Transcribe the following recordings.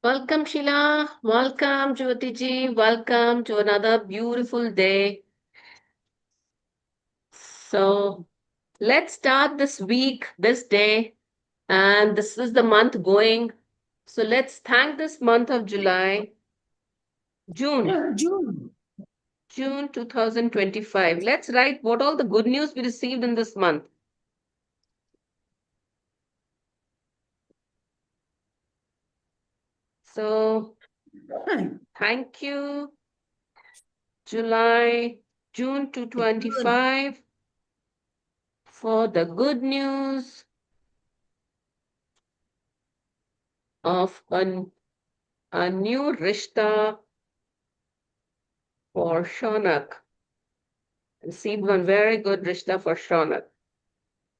Welcome, Sheila. Welcome, Jyoti ji. Welcome to another beautiful day. So, let's start this week, this day, and this is the month going. So, let's thank this month of June, June. June 2025. Let's write what all the good news we received in this month. So, thank you, June 2025, for the good news of a new rishta for Shaunak. Received one very good rishta for Shaunak.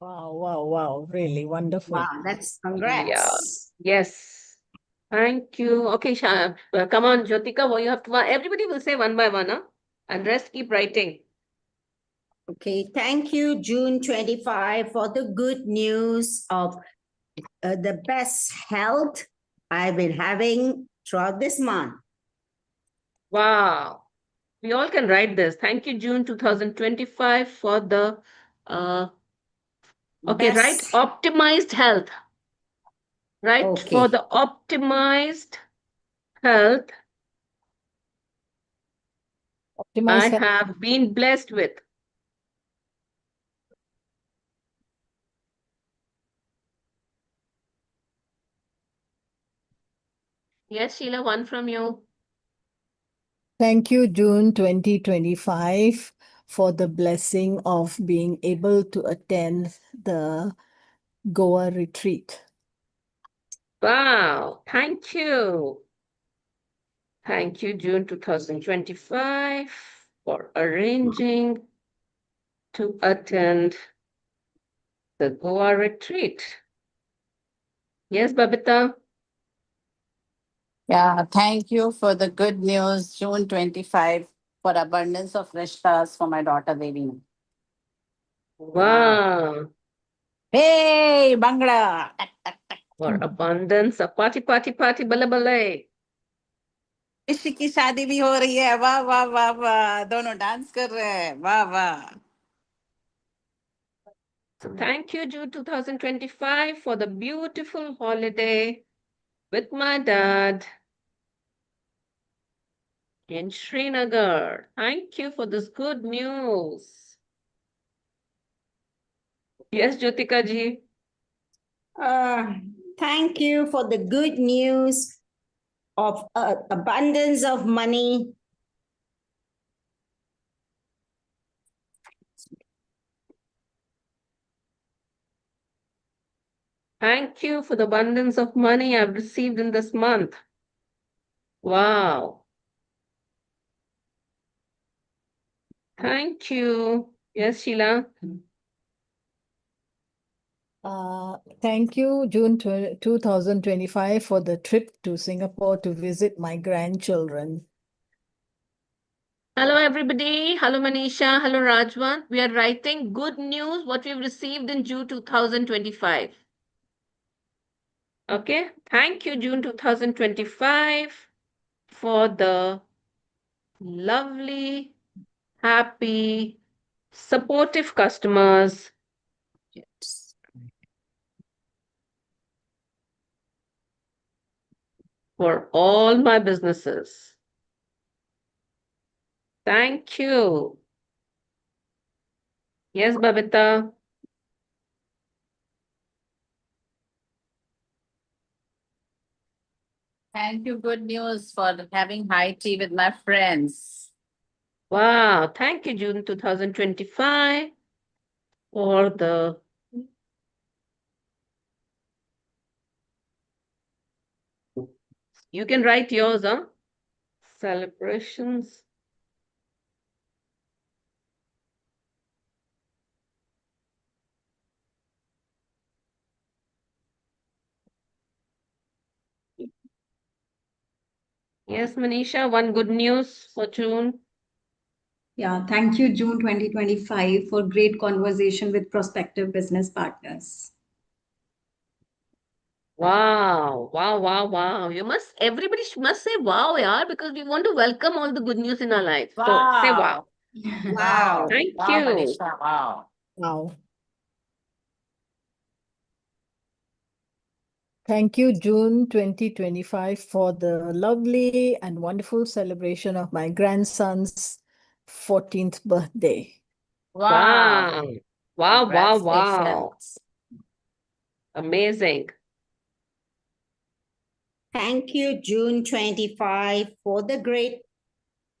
Wow. Really wonderful. Wow, that's Yeah. congrats. Yes. Thank you. Okay, come on, Jyotika. Well, you have to. Everybody will say one by one, huh? And rest keep writing. Okay, thank you, June 25, for the good news of the best health I've been having throughout this month. Wow. We all can write this. Thank you, June 2025, for the okay, right? Best. Optimized health. Right? Okay. For the optimized health I have been blessed with. Yes, Sheila, one from you. Thank you, June 2025, for the blessing of being able to attend the Goa retreat. Wow, thank you. Thank you, June 2025, for arranging to attend the Goa retreat. Yes, Babita? Yeah, thank you for the good news, June 25, for abundance of rishtas for my daughter Devina. Wow. Hey, Bangla! For abundance of party, bala bala. ऋषि की शादी भी हो रही है वाह वाह वाह वाह दोनों डांस कर रहे हैं वाह वाह So thank you, June 2025, for the beautiful holiday with my dad in Srinagar. Thank you for this good news. Yes, Jyotika ji. Thank you for the good news of abundance of money. Thank you for the abundance of money I've received in this month. Wow. Thank you. Yes, Sheila. Thank you, June 2025, for the trip to Singapore to visit my grandchildren. Hello, everybody. Hello, Manisha. Hello, Rajwan. We are writing good news, what we've received in June 2025. Okay. Thank you, June 2025, for the lovely, happy, supportive customers. Yes. For all my businesses. Thank you. Yes, Babita. Thank you, good news for having high tea with my friends. Wow. Thank you, June 2025, for the you can write yours, huh? Celebrations. Yes, Manisha, one good news for June. Yeah, thank you, June 2025, for great conversation with prospective business partners. Wow, wow, wow, wow. Everybody must say wow, yaar, because we want to welcome all the good news in our life. So say wow. Wow. Wow. Wow. Thank Wow, you. Manisha. Wow. Wow. Thank you, June 2025, for the lovely and wonderful celebration of my grandson's 14th birthday. Wow. Wow. Wow, wow, wow. Congratulations. Amazing. Thank you, June 25, for the great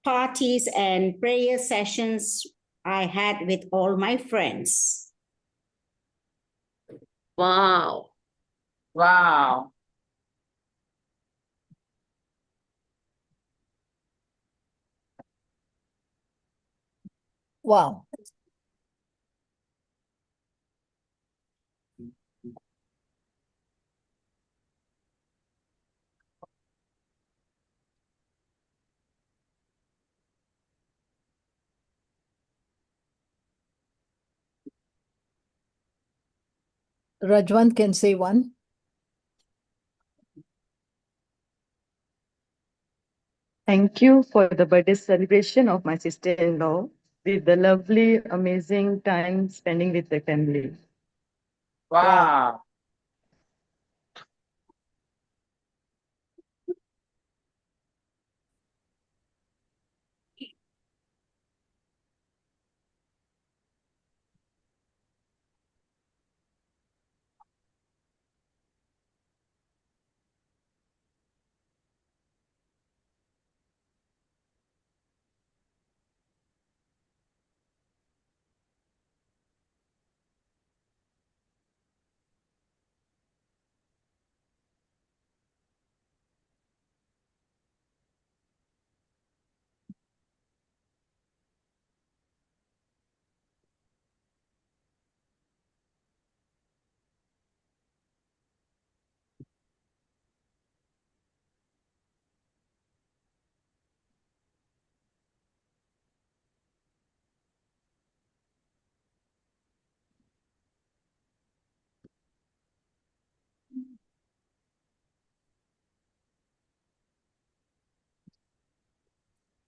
parties and prayer sessions I had with all my friends. Wow. Wow. Wow. Rajwant can say one. Thank you for the birthday celebration of my sister-in-law with the lovely, amazing time spending with the family. Wow.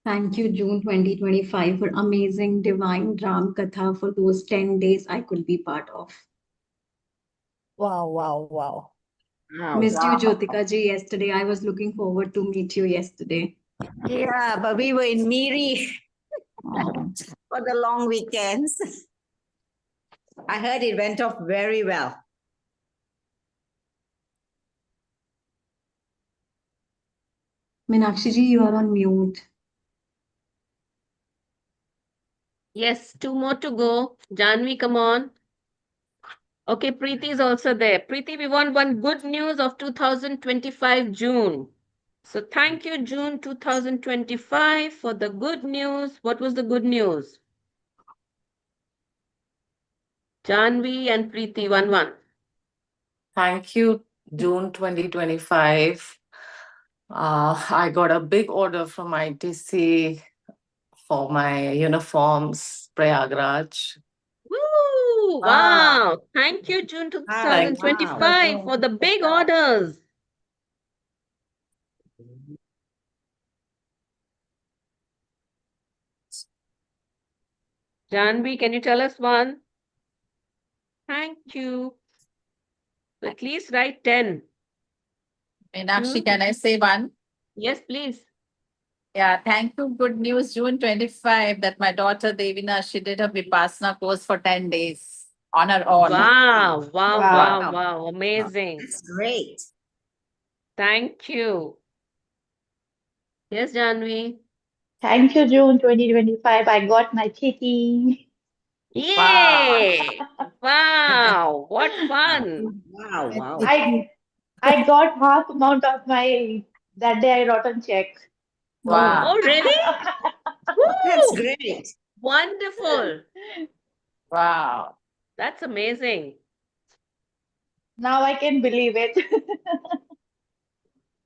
Thank you, June 2025, for amazing divine Ram Katha for those 10 days I could be part of. Wow, wow, wow. Wow. Missed you, Wow. Jyotika ji, yesterday. I was looking forward to meet you yesterday. Yeah, but we were in Miri Oh. for the long weekends. I heard it went off very well. Meenakshi ji, you are on mute. Yes, two more to go. Janvi, come on. Okay, Preeti is also there. Preeti, we want one good news of 2025 June. So thank you, June 2025, for the good news. What was the good news? Janvi and Preeti, 1-1. Thank you, June 2025. I got a big order from ITC for my uniforms, Prayagraj. Woo! Wow. Wow. Thank you, June Thank you, 2025, for the big orders. Janvi, can you tell us one? Thank you. So at least write 10. Meenakshi, Hmm? can I say one? Yes, please. Yeah, thank you. Good news, June 25, that my daughter Devina, she did a Vipassana course for 10 days on her own. Wow, wow, Wow. wow, wow. Amazing. That's great. Thank you. Yes, Janvi. Thank you, June 2025. I got my kitty. Wow. Yay! Wow, what fun. Wow, And wow. I got half amount of my that day I wrote on check. Oh, Wow. Oh, really? That's Woo! great. Wonderful. Wow. That's amazing. Now I can believe it.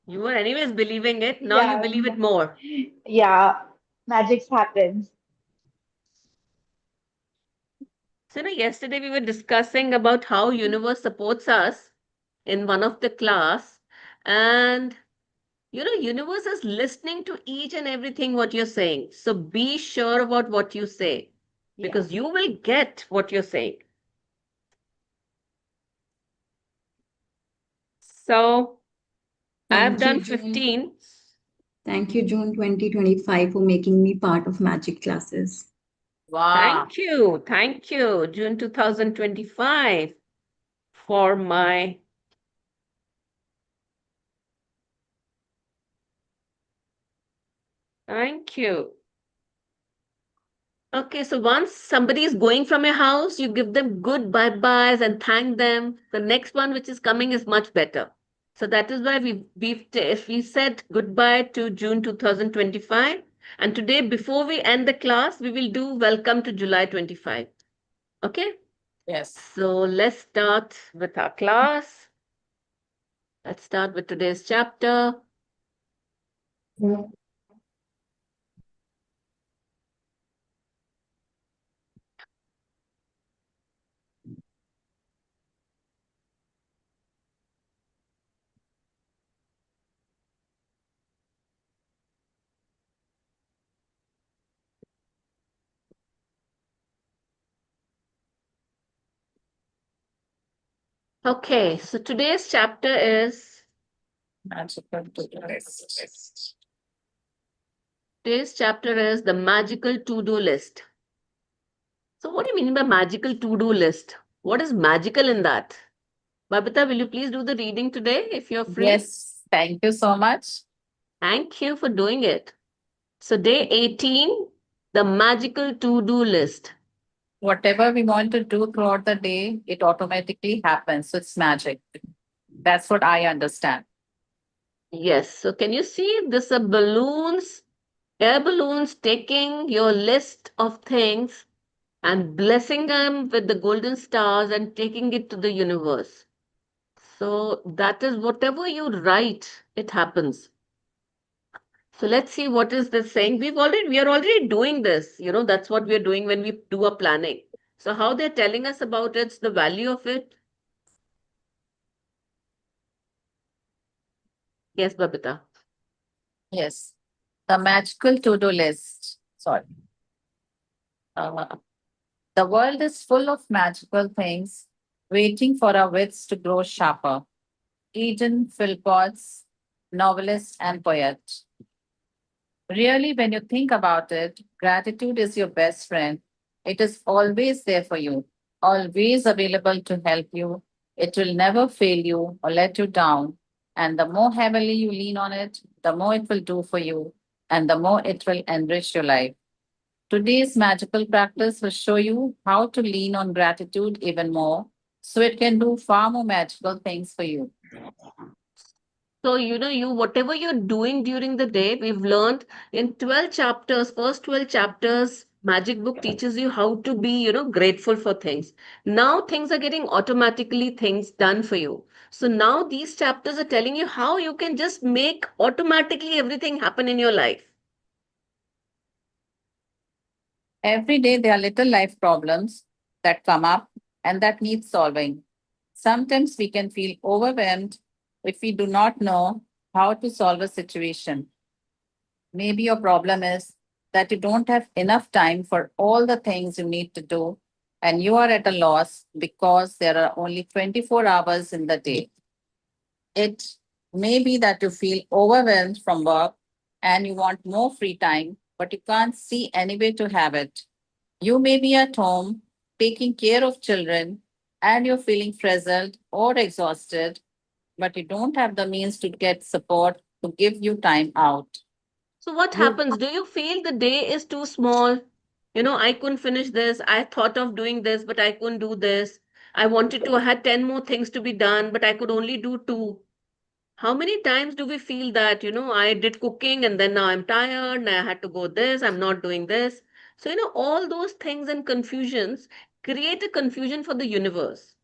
You were anyways believing it. Now you Yeah, believe it more. yeah. Magic happens. So, yesterday we were discussing about how universe supports us. in one of the class, and universe is listening to each and everything what you're saying. So be sure about what you say, Yeah. because you will get what you're saying. So I've Thank you, done June. 15. Thank you, June 2025, for making me part of magic classes. Wow. Thank you. Thank you, June 2025, for my. Thank you. Okay, so once somebody is going from your house, you give them good bye-byes and thank them. The next one which is coming is much better. So that is why we said goodbye to June 2025. And today, before we end the class, we will do welcome to July 25. Okay? Yes. So let's start with our class. Let's start with today's chapter. Okay, so today's chapter is Magical to-do list. today's chapter is the magical to-do list. So what do you mean by magical to-do list? What is magical in that? Babita, will you please do the reading today if you're free? Yes, thank you so much. Thank you for doing it. So day 18, the magical to-do list. Whatever we want to do throughout the day, it automatically happens. So it's magic. That's what I understand. Yes, so can you see this are balloons, air balloons taking your list of things and blessing them with the golden stars and taking it to the universe. So that is whatever you write, it happens. So let's see what is this saying. We are already doing this. That's what we are doing when we do a planning. So how they're telling us about it's the value of it. Yes, Babita. Yes. The magical to-do list. Sorry. Uh, the world is full of magical things waiting for our wits to grow sharper. Eden Philpotts, novelist and poet. Really, when you think about it, gratitude is your best friend. It is always there for you, always available to help you. It will never fail you or let you down. And the more heavily you lean on it, the more it will do for you, and the more it will enrich your life. Today's magical practice will show you how to lean on gratitude even more so it can do far more magical things for you. So, whatever you're doing during the day, we've learned in 12 chapters, first 12 chapters, Magic Book teaches you how to be, grateful for things. Now things are getting automatically things done for you. So now these chapters are telling you how you can just make automatically everything happen in your life. Every day, there are little life problems that come up and that need solving. Sometimes we can feel overwhelmed if we do not know how to solve a situation. Maybe your problem is that you don't have enough time for all the things you need to do, and you are at a loss because there are only 24 hours in the day. It may be that you feel overwhelmed from work and you want more free time, but you can't see any way to have it. You may be at home taking care of children and you're feeling frazzled or exhausted, but you don't have the means to get support to give you time out. So what You happens? Do you feel the day is too small? I couldn't finish this. I thought of doing this, but I couldn't do this. I had 10 more things to be done, but I could only do two. How many times do we feel that, I did cooking and then now I'm tired and I had to go this, I'm not doing this. So, all those things and confusions create a confusion for the universe.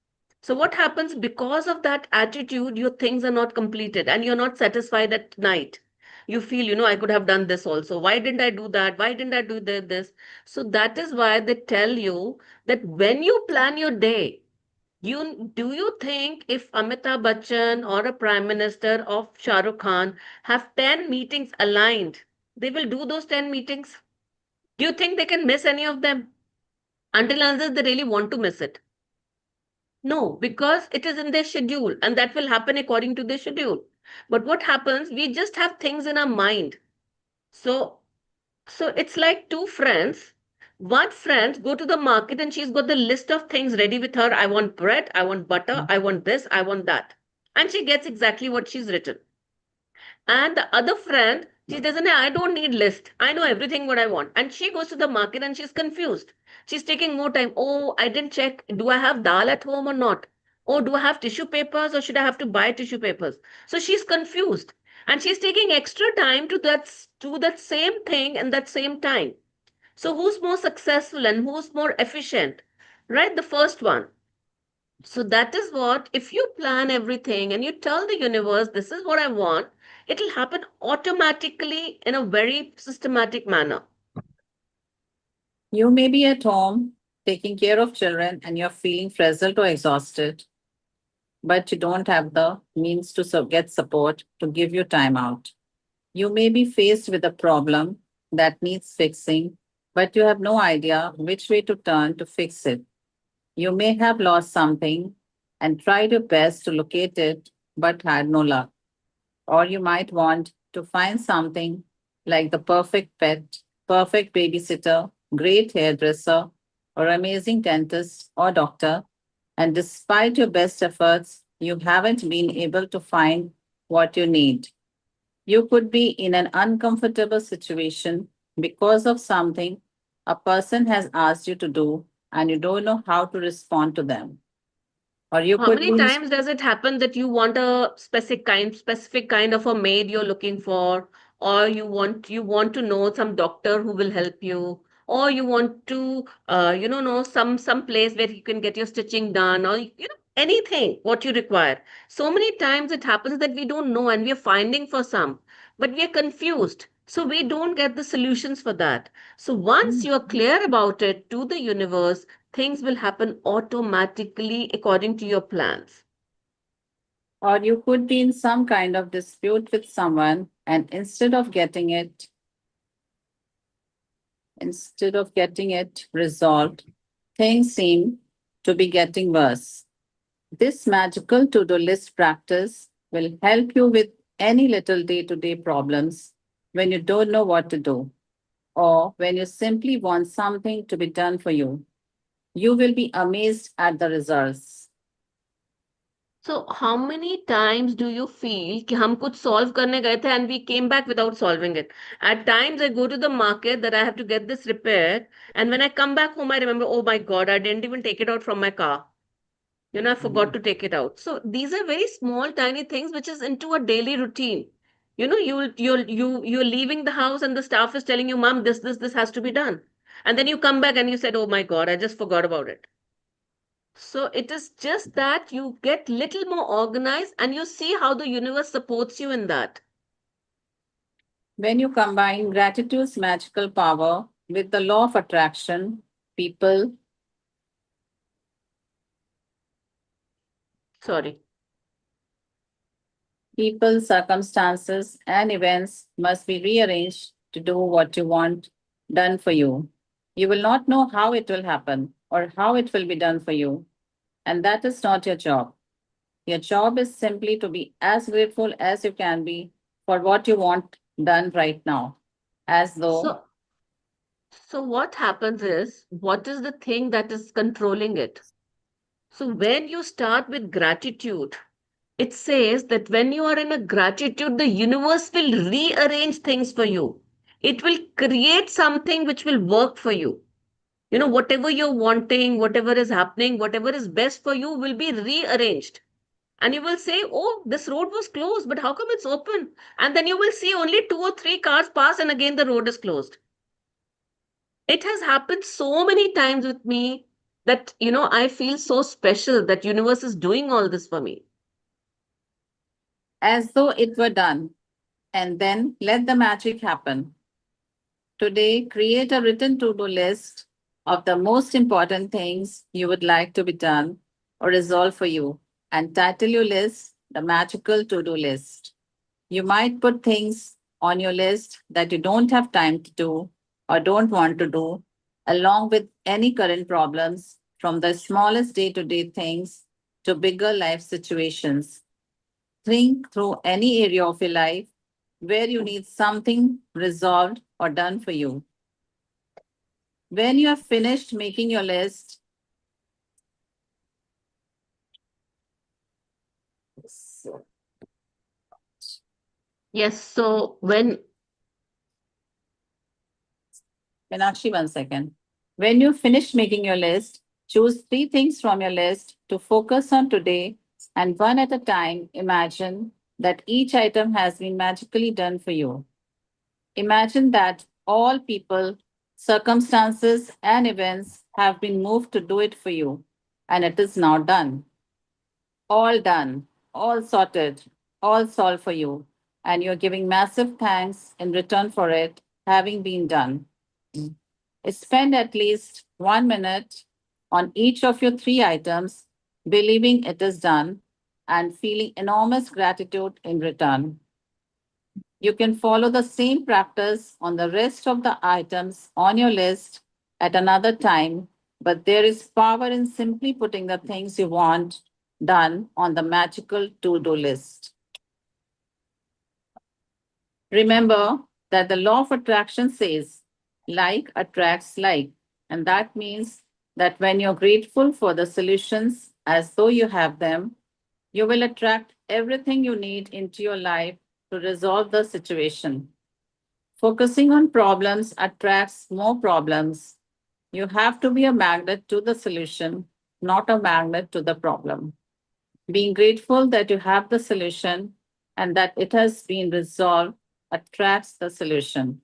So, what happens because of that attitude, your things are not completed and you're not satisfied at night. You feel, I could have done this also. Why didn't I do that? Why didn't I do this? So, that is why they tell you that when you plan your day, Do you think if Amitabh Bachchan or a Prime Minister of Shah Rukh Khan have 10 meetings aligned, they will do those 10 meetings? Do you think they can miss any of them? Until unless they really want to miss it. No, because it is in their schedule and that will happen according to their schedule. But what happens, we just have things in our mind. So so it's like two friends. One friend go to the market and she's got the list of things ready with her. I want bread, I want butter, I want this, I want that. And she gets exactly what she's written. And the other friend, she doesn't, I don't need list. I know everything what I want. And she goes to the market and she's confused. She's taking more time. Oh, I didn't check. Do I have dal at home or not? Oh, do I have tissue papers or should I have to buy tissue papers? So she's confused. And she's taking extra time to that same thing in that same time. So who's more successful and who's more efficient? Right? The first one. So that is what, if you plan everything and you tell the universe, this is what I want, it'll happen automatically in a very systematic manner. You may be at home taking care of children and you're feeling frazzled or exhausted, but you don't have the means to get support to give you time out. You may be faced with a problem that needs fixing, but you have no idea which way to turn to fix it. You may have lost something and tried your best to locate it, but had no luck. Or you might want to find something like the perfect pet, perfect babysitter, great hairdresser, or amazing dentist or doctor. And despite your best efforts, you haven't been able to find what you need. You could be in an uncomfortable situation because of something a person has asked you to do and you don't know how to respond to them. Or you How could many be times does it happen that you want a specific kind of a maid you're looking for, or you want to know some doctor who will help you, or you want to know some place where you can get your stitching done, or anything what you require. So many times it happens that we don't know and we are finding for some, but we are confused. So we don't get the solutions for that. So once you are clear about it to the universe, things will happen automatically according to your plans. or you could be in some kind of dispute with someone and instead of getting it resolved, things seem to be getting worse. This magical to-do list practice will help you with any little day-to-day problems when you don't know what to do or when you simply want something to be done for you. You will be amazed at the results. So how many times do you feel कि हम कुछ solve करने गए थे and we came back without solving it? At times I go to the market that I have to get this repaired, and when I come back home I remember, oh my God, I didn't even take it out from my car. I forgot to take it out. So these are very small, tiny things which is into a daily routine. You're leaving the house and the staff is telling you, Mom, this has to be done. And then you come back and you said, oh my God, I just forgot about it. So it is just that you get little more organized and you see how the universe supports you in that. When you combine gratitude's magical power with the law of attraction, people, Sorry. people, circumstances, and events must be rearranged to do what you want done for you. You will not know how it will happen or how it will be done for you, and that is not your job. Your job is simply to be as grateful as you can be for what you want done right now, as though So so what happens is, what is the thing that is controlling it? So when you start with gratitude, it says that when you are in a gratitude, the universe will rearrange things for you. It will create something which will work for you. Whatever you're wanting, whatever is happening, whatever is best for you will be rearranged. And you will say, oh, this road was closed, but how come it's open? And then you will see only 2 or 3 cars pass, and again the road is closed. It has happened so many times with me that, I feel so special that universe is doing all this for me. as though it were done, and then let the magic happen. Today, create a written to do list of the most important things you would like to be done or resolve for you and title your list the magical to-do list. You might put things on your list that you don't have time to do or don't want to do, along with any current problems, from the smallest day-to-day things to bigger life situations. Think through any area of your life where you need something resolved or done for you. When you have finished making your list, Yes, so when Meenakshi, 1 second. When you finish making your list, choose 3 things from your list to focus on today, and one at a time, imagine that each item has been magically done for you. Imagine that all people, circumstances, and events have been moved to do it for you, and it is now done. All done, all sorted, all solved for you, and you're giving massive thanks in return for it having been done. Spend at least 1 minute on each of your 3 items, believing it is done and feeling enormous gratitude in return. You can follow the same practice on the rest of the items on your list at another time, but there is power in simply putting the things you want done on the magical to do list. Remember that the law of attraction says like attracts like, and that means that when you're grateful for the solutions as though you have them, you will attract everything you need into your life to resolve the situation. Focusing on problems attracts more problems. You have to be a magnet to the solution, not a magnet to the problem. Being grateful that you have the solution and that it has been resolved attracts the solution.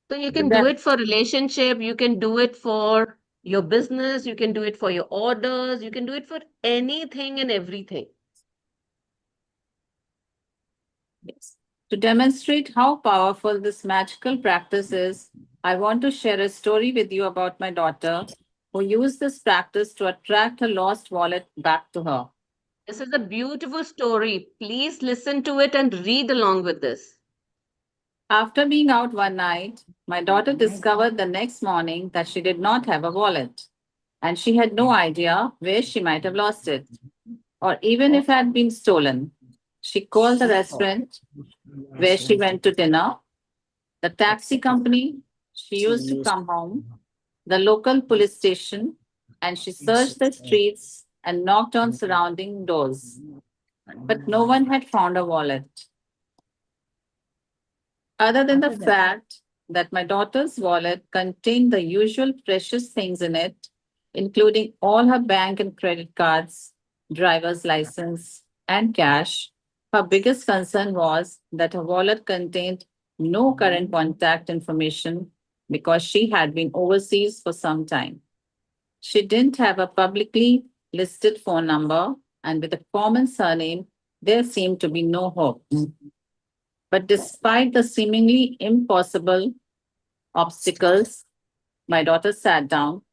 so you So can do that it for relationship, you can do it for your business, you can do it for your orders, you can do it for anything and everything. Yes. To demonstrate how powerful this magical practice is, I want to share a story with you about my daughter who used this practice to attract her lost wallet back to her. This is a beautiful story. Please listen to it and read along with this. After being out one night, my daughter discovered the next morning that she did not have a wallet, and she had no idea where she might have lost it, or even if it had been stolen. She called the restaurant where she went to dinner, the taxi company she used to come home, the local police station, and she searched the streets and knocked on surrounding doors. But no one had found a wallet. Other than the fact that my daughter's wallet contained the usual precious things in it, including all her bank and credit cards, driver's license, and cash, her biggest concern was that her wallet contained no current contact information because she had been overseas for some time. She didn't have a publicly listed phone number, and with a common surname, there seemed to be no hope. But despite the seemingly impossible obstacles, my daughter sat down,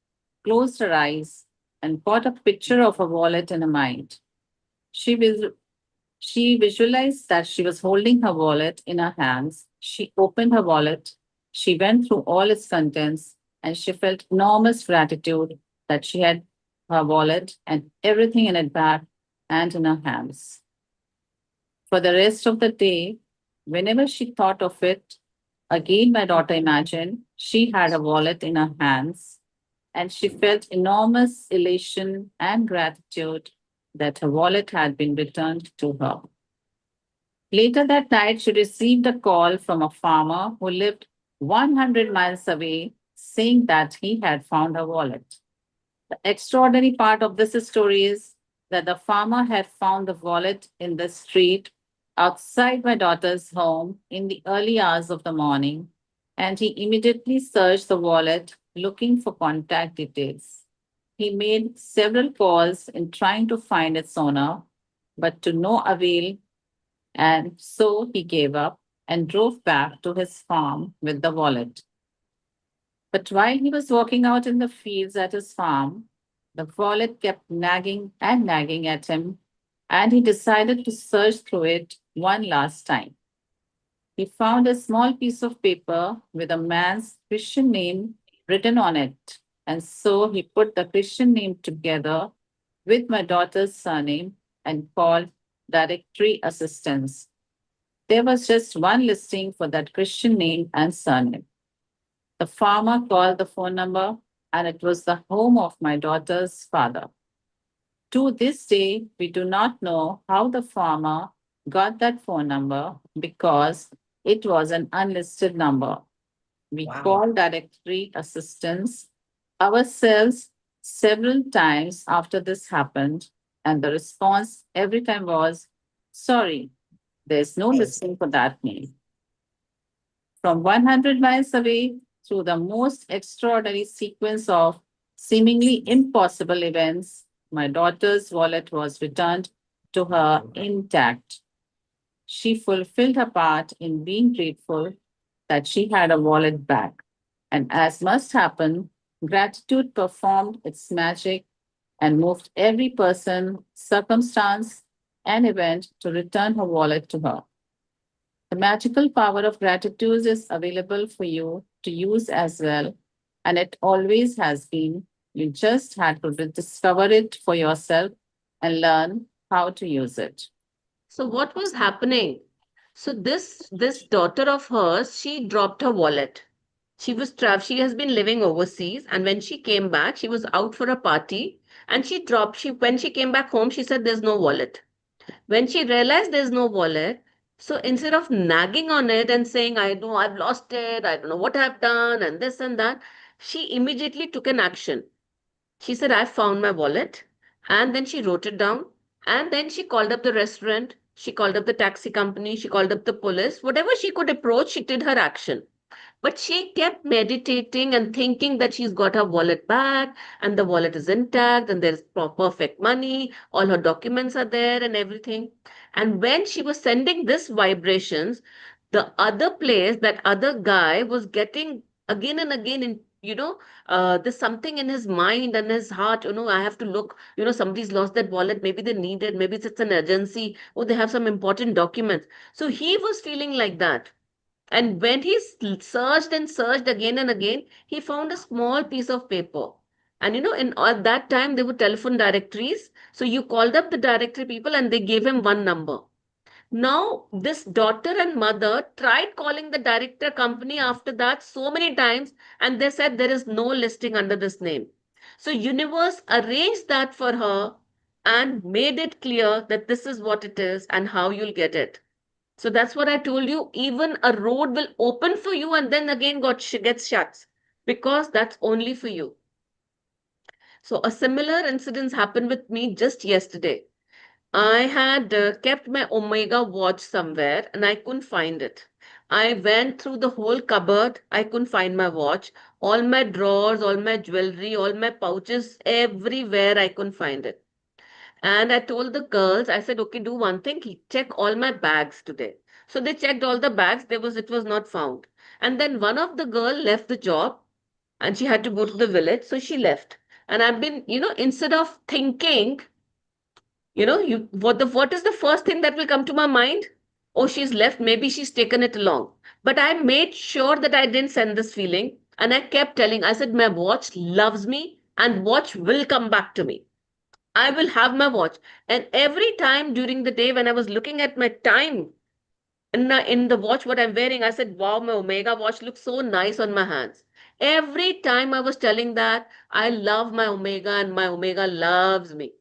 closed her eyes, and caught a picture of her wallet in her mind. She, vis- she visualized that she was holding her wallet in her hands. She opened her wallet. She went through all its contents, and she felt enormous gratitude that she had her wallet and everything in it back and in her hands. For the rest of the day, whenever she thought of it, again my daughter imagined she had a wallet in her hands, and she felt enormous elation and gratitude that her wallet had been returned to her. Later that night, she received a call from a farmer who lived 100 miles away saying that he had found her wallet. The extraordinary part of this story is that the farmer had found the wallet in the street outside my daughter's home in the early hours of the morning, and he immediately searched the wallet looking for contact details. He made several calls in trying to find its owner, but to no avail, and so he gave up and drove back to his farm with the wallet. But while he was walking out in the fields at his farm, The wallet kept nagging and nagging at him, and he decided to search through it one last time. He found a small piece of paper with a man's Christian name written on it, and so he put the Christian name together with my daughter's surname and called directory assistance. There was just one listing for that Christian name and surname. The farmer called the phone number, and it was the home of my daughter's father. To this day, we do not know how the farmer got that phone number because it was an unlisted number. We Wow. called directory assistance ourselves several times after this happened, and the response every time was, sorry, there's no listing for that name. From 100 miles away, through the most extraordinary sequence of seemingly impossible events, my daughter's wallet was returned to her intact. She fulfilled her part in being grateful that she had a wallet back. And as must happen, gratitude performed its magic and moved every person, circumstance, and event to return her wallet to her. The magical power of gratitude is available for you to use as well, and it always has been. You just had to discover it for yourself and learn how to use it. So what was happening? So this daughter of hers, she dropped her wallet. She has been living overseas, and when she came back, she was out for a party, and she when she came back home, she said there's no wallet. When she realized there's no wallet, so instead of nagging on it and saying, I know I've lost it, I don't know what I've done, and this and that, she immediately took an action. She said, I found my wallet. And then she wrote it down. And then she called up the restaurant. She called up the taxi company. She called up the police. Whatever she could approach, she did her action. But she kept meditating and thinking that she's got her wallet back and the wallet is intact and there's perfect money, all her documents are there and everything. And when she was sending this vibrations, the other place, that other guy was getting again and again in, there's something in his mind and his heart, I have to look, somebody's lost that wallet, maybe they need it, maybe it's an urgency, or they have some important documents. So he was feeling like that. And when he searched and searched again and again, he found a small piece of paper. And in at that time, there were telephone directories. So you called up the directory people and they gave him one number. Now, this daughter and mother tried calling the director company after that so many times, and they said there is no listing under this name. So universe arranged that for her and made it clear that this is what it is and how you'll get it. So that's what I told you. Even a road will open for you and then again gets shut because that's only for you. So a similar incident happened with me just yesterday. I had kept my Omega watch somewhere and I couldn't find it. I went through the whole cupboard. I couldn't find my watch. All my drawers, all my jewelry, all my pouches, everywhere I couldn't find it. And I told the girls, I said, okay, do one thing, check all my bags today. So they checked all the bags. It was not found. And then one of the girl left the job and she had to go to the village. So she left. And I've been, instead of thinking, what is the first thing that will come to my mind? Oh, she's left. Maybe she's taken it along. But I made sure that I didn't send this feeling. And I kept telling, I said, my watch loves me and watch will come back to me. I will have my watch. And every time during the day when I was looking at my time in the watch, what I'm wearing, I said, wow, my Omega watch looks so nice on my hands. Every time I was telling that, I love my Omega and my Omega loves me.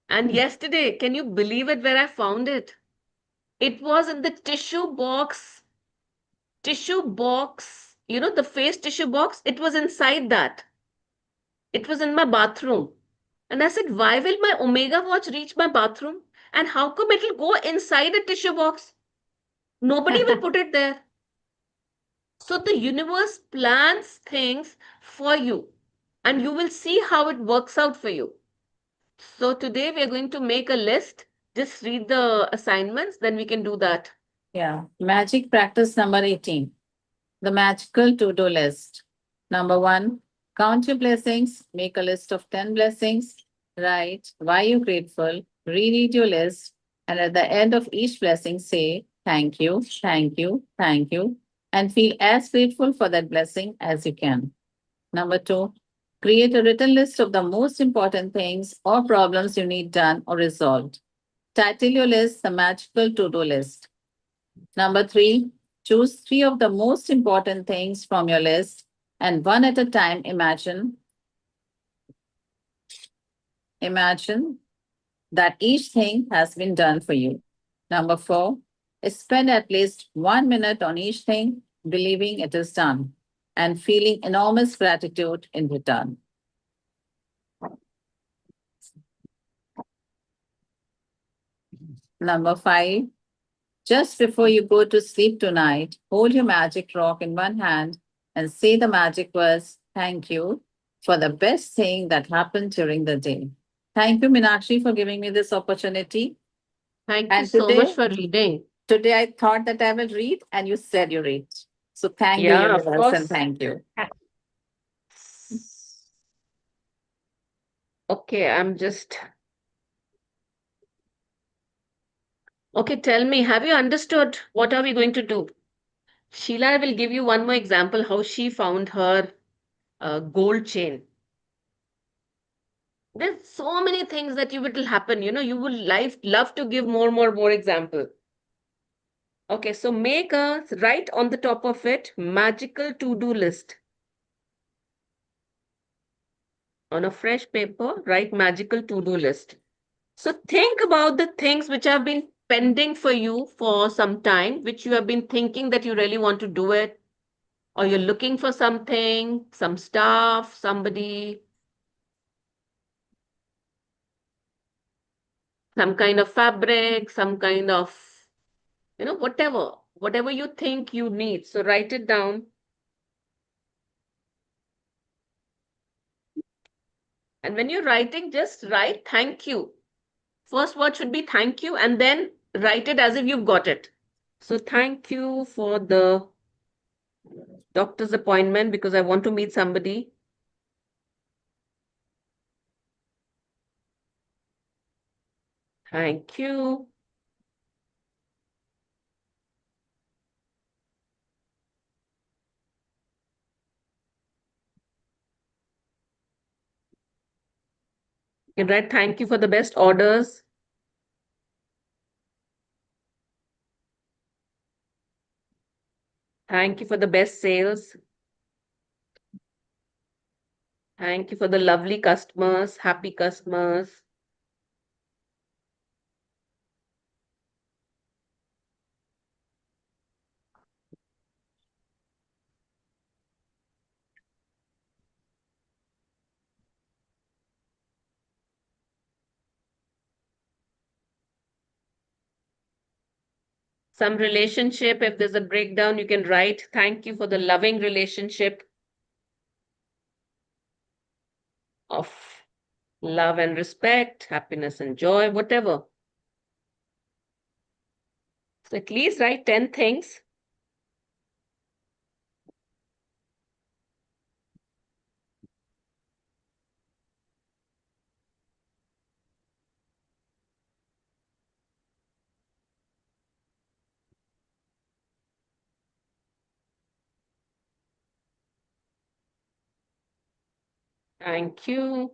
And yesterday, can you believe it where I found it? It was in the tissue box, the face tissue box. It was inside that. It was in my bathroom. And I said, why will my Omega watch reach my bathroom? And how come it'll go inside a tissue box? Nobody will put it there. So the universe plans things for you and you will see how it works out for you. So today we are going to make a list. Just read the assignments, then we can do that. Yeah. Magic practice number 18. The magical to-do list. Number 1, Count your blessings, make a list of 10 blessings, write why you're grateful, reread your list, and at the end of each blessing, say thank you, thank you, thank you, and feel as grateful for that blessing as you can. Number two, create a written list of the most important things or problems you need done or resolved. Title your list the magical to do list. Number three, choose three of the most important things from your list and one at a time imagine that each thing has been done for you. Number four, spend at least 1 minute on each thing, believing it is done and feeling enormous gratitude in return. Number five, just before you go to sleep tonight, hold your magic rock in one hand and say the magic words, thank you, for the best thing that happened during the day. Thank you, Minakshi, for giving me this opportunity. Thank you And so much today, for reading. today I thought that I will read, and you said you read. So thank you, Yeah, of universe, and course. thank you. Okay, I'm just. Okay, tell me, have you understood what are we going to do? Sheila will give you one more example how she found her gold chain. There's so many things that you will happen. You will love to give more example. Okay, so make a write on the top of it magical to-do list. On a fresh paper, write magical to-do list. So think about the things which have been pending for you for some time, which you have been thinking that you really want to do it, or you're looking for something, some stuff, somebody, some kind of fabric, some kind of, whatever you think you need. So write it down. And when you're writing, just write thank you. First word should be thank you, and then write it as if you've got it. So thank you for the doctor's appointment because I want to meet somebody. Thank you. You can write thank you for the best orders. Thank you for the best sales. Thank you for the lovely customers, happy customers. Some relationship, if there's a breakdown, you can write thank you for the loving relationship of love and respect, happiness and joy, whatever. So at least write 10 things. Thank you.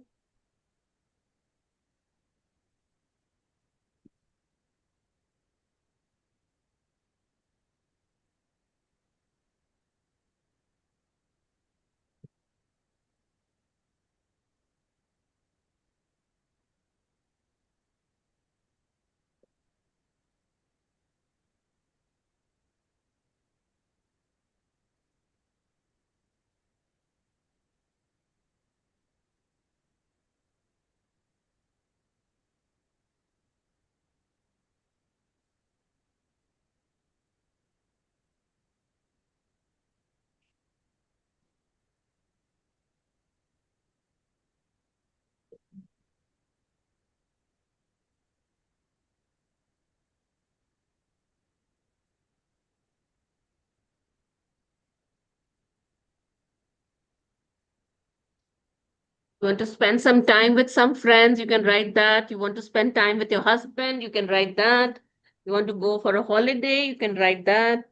You want to spend some time with some friends, you can write that. You want to spend time with your husband, you can write that. You want to go for a holiday, you can write that.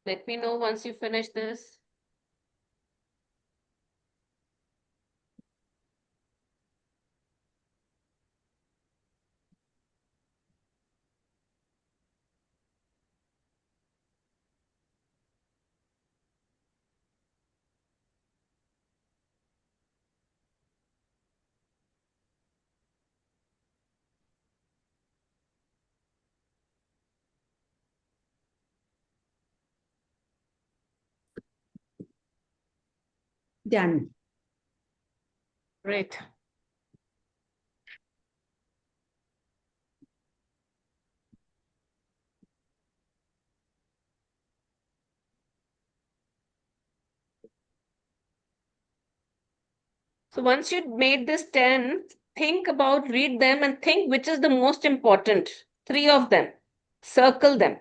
Let me know once you finish this. Done. Great. So once you made this 10, think about, read them and think which is the most important. 3 of them. Circle them.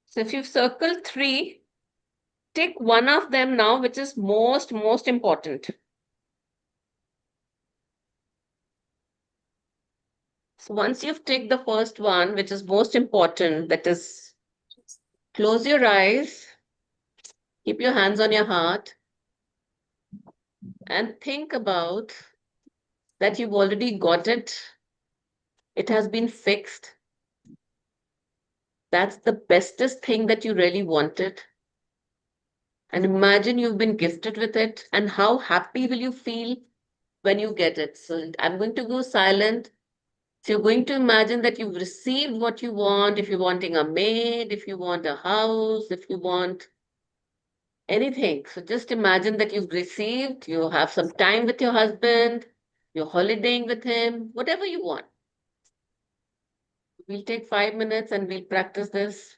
So if you've circled 3, tick one of them now, which is most important. So once you've ticked the first one, which is most important, that is, close your eyes, keep your hands on your heart, and think about that you've already got it. It has been fixed. That's the bestest thing that you really wanted. And imagine you've been gifted with it, and how happy will you feel when you get it? So I'm going to go silent. So you're going to imagine that you've received what you want. If you're wanting a maid, if you want a house, if you want anything. So just imagine that you've received, you have some time with your husband, you're holidaying with him, whatever you want. We'll take 5 minutes and we'll practice this.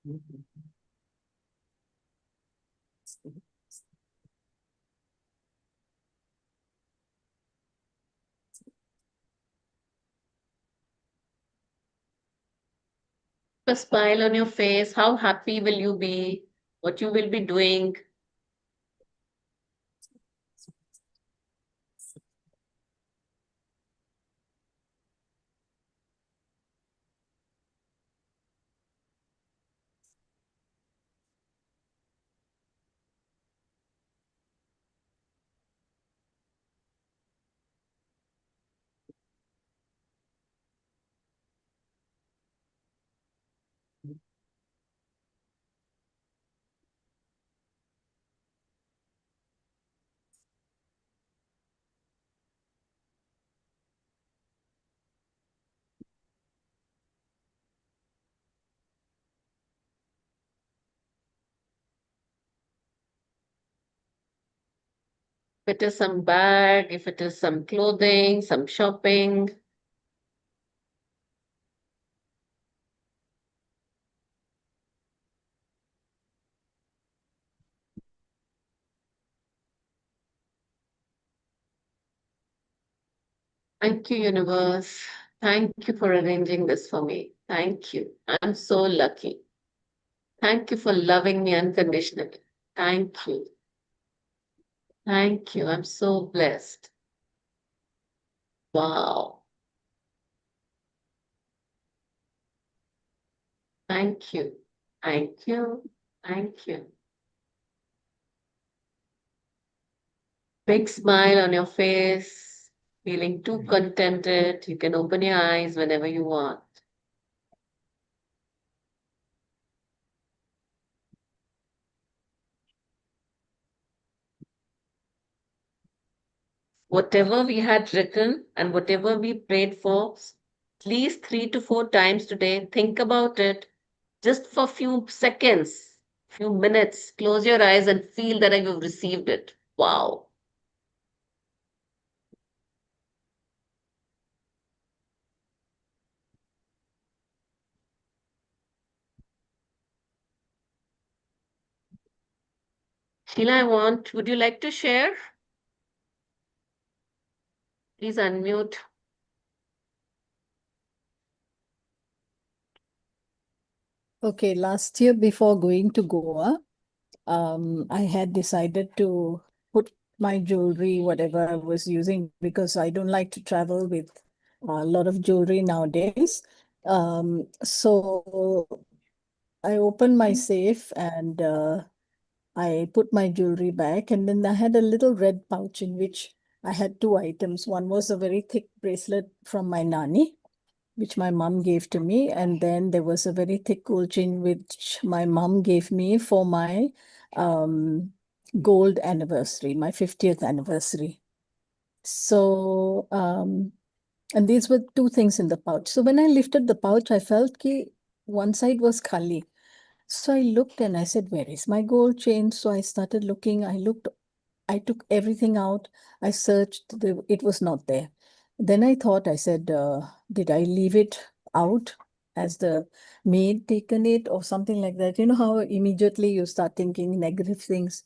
A smile on your face. How happy will you be? What you will be doing? If it is some bag, if it is some clothing, some shopping. Thank you, universe. Thank you for arranging this for me. Thank you. I'm so lucky. Thank you for loving me unconditionally. Thank you. Thank you. I'm so blessed. Wow. Thank you. Thank you. Thank you. Big smile on your face, feeling too contented. You can open your eyes whenever you want. Whatever we had written and whatever we prayed for, at least 3 to 4 times today, think about it just for a few seconds, few minutes. Close your eyes and feel that you've received it. Wow. Sheila, would you like to share? Please unmute. Okay, last year before going to Goa, I had decided to put my jewelry, whatever I was using, because I don't like to travel with a lot of jewelry nowadays. So I opened my safe and I put my jewelry back, and then I had a little red pouch in which I had two items. One was a very thick bracelet from my nanny, which my mom gave to me. And then there was a very thick gold chain, which my mom gave me for my um, gold anniversary, my 50th anniversary. So, and these were two things in the pouch. So when I lifted the pouch, I felt ki one side was khali. So I looked and I said, where is my gold chain? So I started looking. I took everything out. I searched, it was not there. Then I thought, I said, did I leave it out? Has the maid taken it or something like that? You know how immediately you start thinking negative things.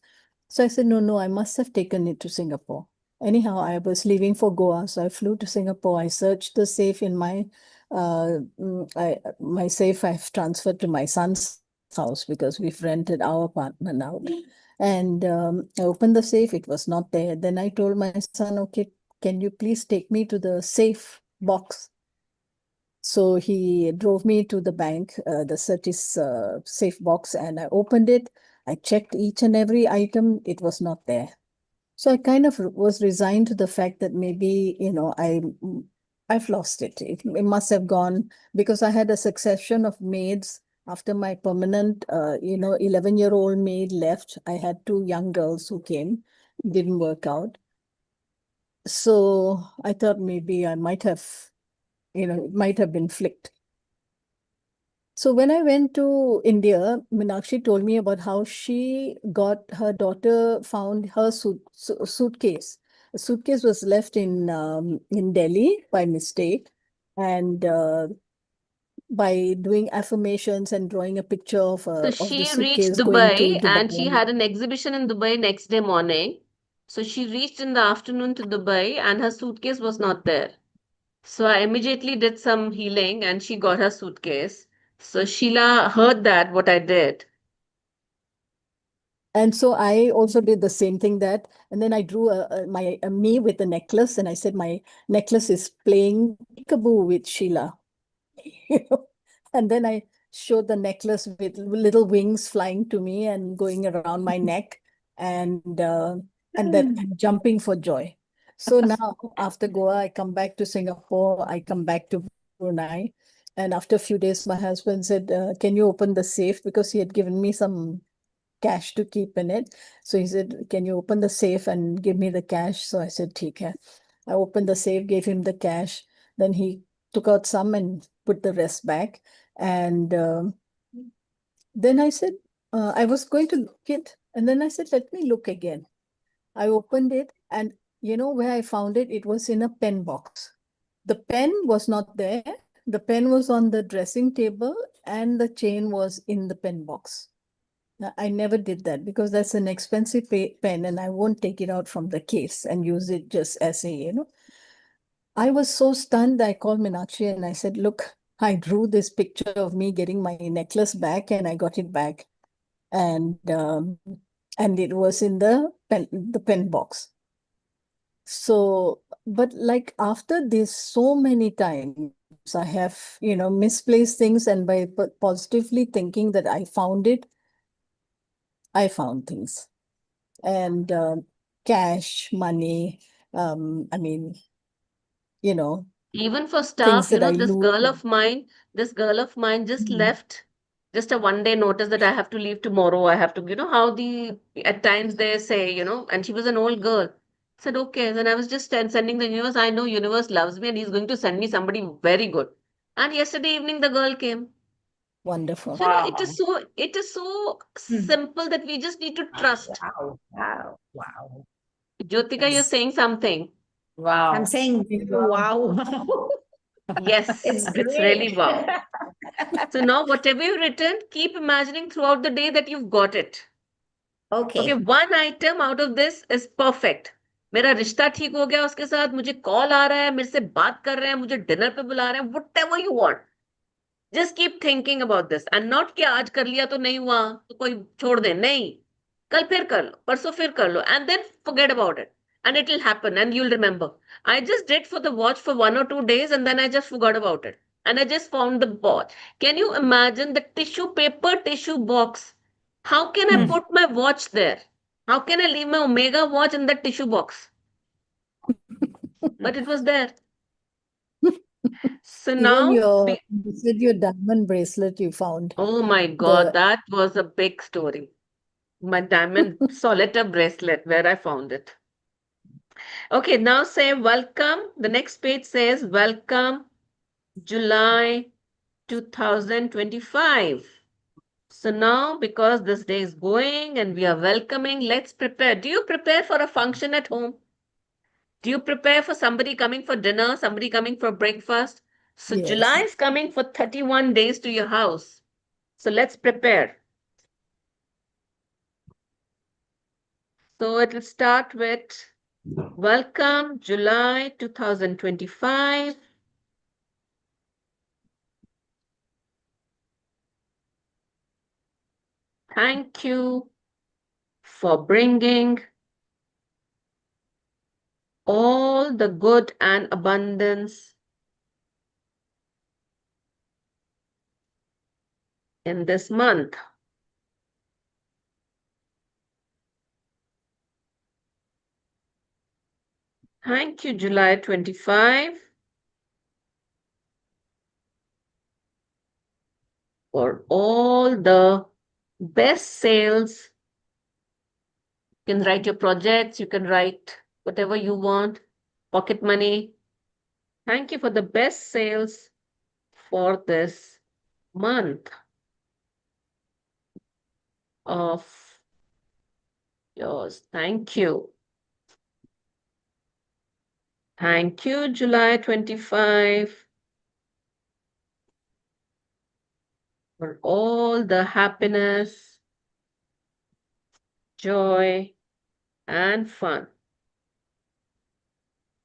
So I said, no, no, I must have taken it to Singapore. Anyhow, I was leaving for Goa, so I flew to Singapore. I searched the safe in my safe I've transferred to my son's house because we've rented our apartment out. And I opened the safe, it was not there. Then I told my son, okay, can you please take me to the safe box? So he drove me to the bank, the Certis safe box, and I opened it. I checked each and every item, it was not there. So I kind of was resigned to the fact that maybe, I've lost it. It must have gone because I had a succession of maids after my permanent, 11-year-old maid left. I had two young girls who came, didn't work out. So I thought maybe I might have, it might have been flicked. So when I went to India, Meenakshi told me about how she got her daughter found her suitcase. A suitcase was left in Delhi by mistake, and by doing affirmations and drawing a picture of So the she reached suitcase going to Dubai and she Dubai. had an exhibition in Dubai next day morning. So she reached in the afternoon to Dubai and her suitcase was not there. So I immediately did some healing and she got her suitcase. So Sheila heard that, what I did. And so I also did the same thing that, and then I drew a me with a necklace, and I said my necklace is playing peekaboo with Sheila. You know? And then I showed the necklace with little wings flying to me and going around my neck, and that I'm jumping for joy. So now after Goa, I come back to Singapore, I come back to Brunei, and after a few days, my husband said, "Can you open the safe?" Because he had given me some cash to keep in it. So he said, "Can you open the safe and give me the cash?" So I said, "Theek hai." I opened the safe, gave him the cash. Then he took out some and put the rest back. And then I said, I was going to look it. And then I said, let me look again. I opened it, and you know where I found it? It was in a pen box. The pen was not there. The pen was on the dressing table, and the chain was in the pen box. I never did that because that's an expensive pen, and I won't take it out from the case and use it just as a. I was so stunned. I called Meenakshi and I said, "Look, I drew this picture of me getting my necklace back, and I got it back, and it was in the pen box." So, but like after this, so many times I have misplaced things, and by positively thinking that I found it, I found things. And cash, money, I mean, you know, Even for things staff, that I lose. this girl of mine just left just a 1 day notice that I have to leave tomorrow. I have to, how at times they say, and she was an old girl. Said, okay. Then I was just sending the universe. I know universe loves me and he's going to send me somebody very good. And yesterday evening, the girl came. Wonderful. So, it is so simple that we just need to trust. Wow, wow, wow. Jyotika, you're That's, saying something. I'm Wow. saying, wow, wow. Yes, It's it's great. really wow. So now whatever you've written, keep imagining throughout the day that you've got it. Okay, Okay. one item out of this is perfect. मेरा रिश्ता ठीक हो गया उसके साथ, मुझे call आ रहा है, मेरे से बात कर रहे हैं, मुझे डिनर पे बुला रहे हैं, whatever you want. Just keep thinking about this and not कि आज कर लिया तो नहीं हुआ तो कोई छोड़ दे, नहीं. कल फिर कर लो, परसों फिर कर लो, and then forget about it. And it will happen and you'll remember. I just did for the watch for 1 or 2 days and then I just forgot about it. And I just found the watch. Can you imagine the tissue box? How can I put my watch there? How can I leave my Omega watch in that tissue box? But it was there. So Even now, you said your diamond bracelet you found. oh my God, The that was a big story. My diamond solitaire bracelet, where I found it. Okay, now say welcome. The next page says welcome July 2025. So now, because this day is going and we are welcoming, let's prepare. Do you prepare for a function at home? Do you prepare for somebody coming for dinner, somebody coming for breakfast? So Yes. July is coming for 31 days to your house. So let's prepare. So it will start with welcome July 2025. Thank you for bringing all the good and abundance in this month. Thank you, July 25, for all the best sales. You can write your projects, you can write whatever you want, pocket money. Thank you for the best sales for this month of yours. Thank you. Thank you, July 25. for all the happiness, joy, and fun.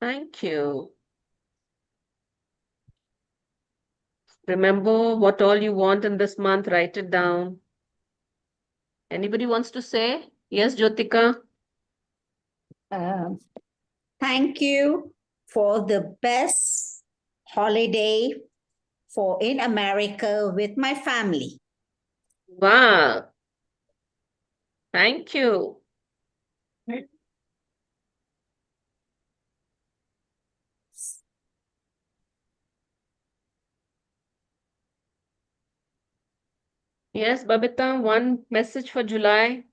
Thank you. Remember what all you want in this month, write it down. Anybody wants to say? Yes, Jyotika? Um, Thank you for the best holiday for in America with my family. Wow. Thank you. Yes, Babita, one message for July.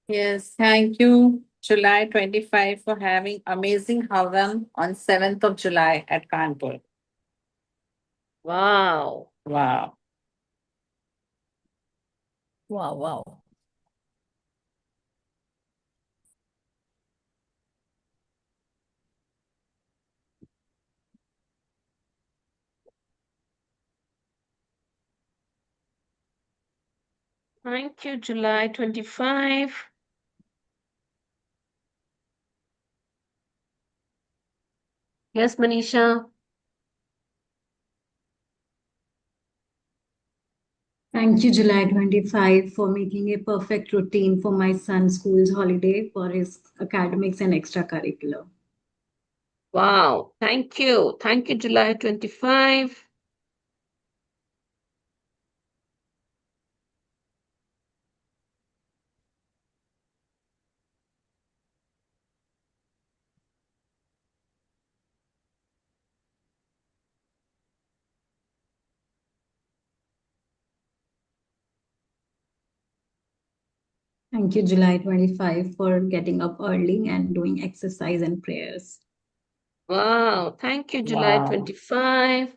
Yes, thank you, July 25, for having amazing Havam on 7th of July at Kanpur. Wow. Wow. Wow, wow. Thank you, July 25. Yes, Manisha. Thank you, July 25, for making a perfect routine for my son's school's holiday for his academics and extracurricular. Wow. Thank you. Thank you, July 25. Thank you, July 25, for getting up early and doing exercise and prayers. Wow. Thank you, July Wow. 25,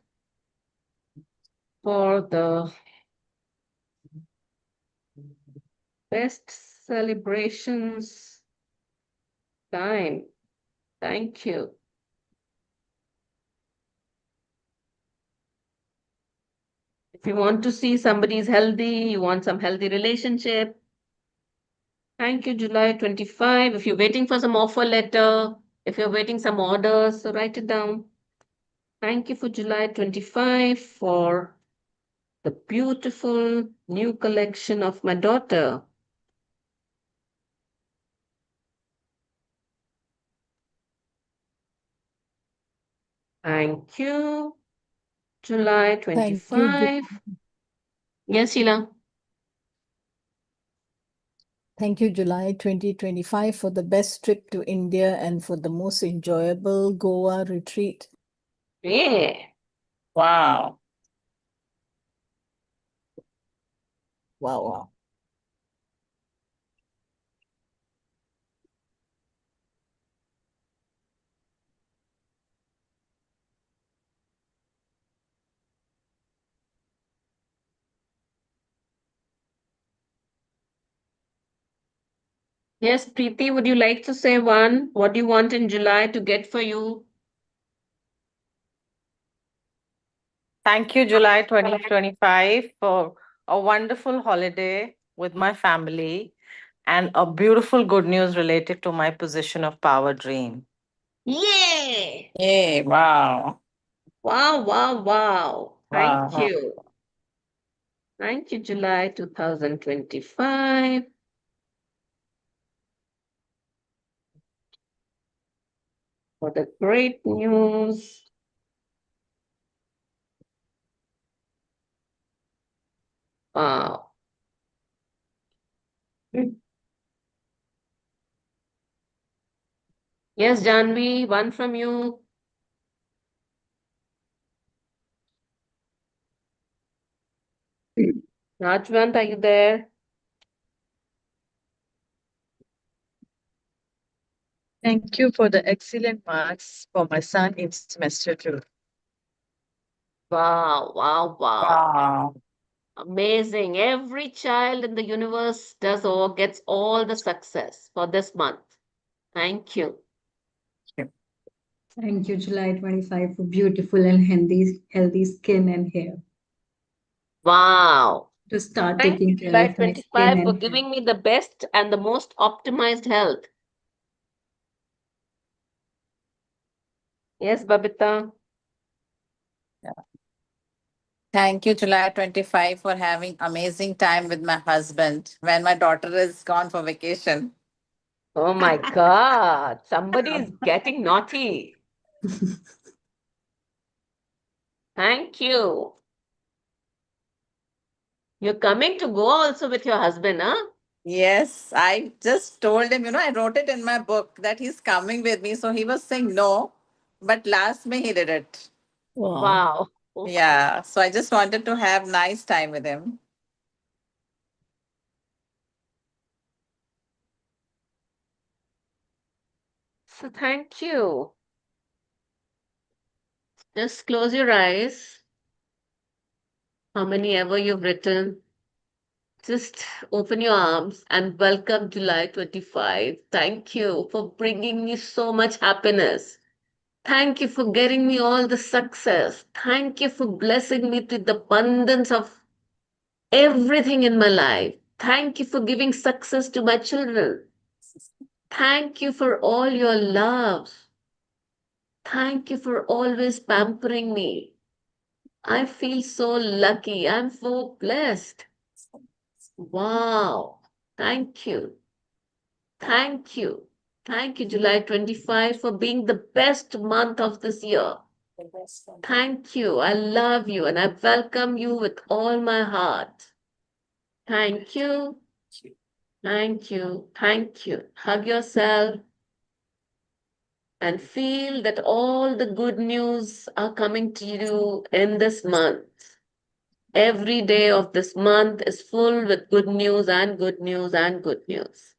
for the best celebrations time. Thank you. If you want to see somebody's healthy, you want some healthy relationship. Thank you, July 25. If you're waiting for some offer letter, if you're waiting some orders, so write it down. Thank you for July 25 for the beautiful new collection of my daughter. Thank you, July Thank you, 25. Yes, Sheila. thank you, July 2025, for the best trip to India and for the most enjoyable Goa retreat. Yeah. Wow. Wow, wow. Yes, Preeti, would you like to say one? What do you want in July to get for you? Thank you, July 2025, for a wonderful holiday with my family and a beautiful good news related to my position of power dream. Yeah. Yay, wow. Wow, wow, wow. Thank Wow. you. Thank you, July 2025. For the great news. Wow. Yes, Janvi, one from you. Rajwant, are you there? Thank you for the excellent marks for my son in semester 2. Wow, wow, wow. Wow. Amazing. Every child in the universe does all gets all the success for this month. Thank you. Thank you, July 25, for beautiful and healthy skin and hair. Wow. to start Thank taking you, care July of my skin 25, for and giving me the best and the most optimized health. Yes, Babita. Thank you, July 25, for having amazing time with my husband when my daughter is gone for vacation. Oh my God, somebody is getting naughty. Thank you. You're coming to Goa also with your husband, huh? Yes, I just told him, I wrote it in my book that he's coming with me. So he was saying no, but last May he did it. Wow. Yeah, so I just wanted to have nice time with him. So thank you. Just close your eyes. How many ever you've written. Just open your arms and welcome July 25. Thank you for bringing me so much happiness. Thank you for getting me all the success. Thank you for blessing me with the abundance of everything in my life. Thank you for giving success to my children. Thank you for all your love. Thank you for always pampering me. I feel so lucky. I'm so blessed. Wow. Thank you. Thank you. Thank you, July 25, for being the best month of this year. Thank you. I love you and I welcome you with all my heart. Thank you. Thank you. Thank you. Hug yourself and feel that all the good news are coming to you in this month. Every day of this month is full with good news and good news and good news.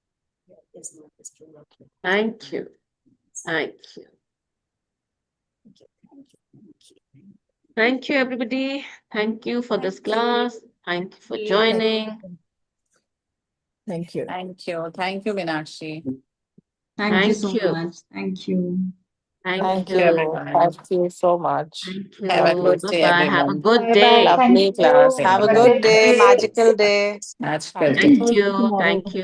Thank you. Thank you. Thank you, everybody. Thank you for this class. Thank you for joining. Thank you. Thank you. Thank you, Meenakshi. thank you Thank so you. much. Thank you. Thank Thank you, you. everyone. Thank you so much. Thank Have a you. good day, Bye-bye. Have a everyone. good Bye bye. day. Thank Lovely you. class, Have a Have a everyone. good great day, day. magical day. Magical Thank day. you. Thank you. Thank you.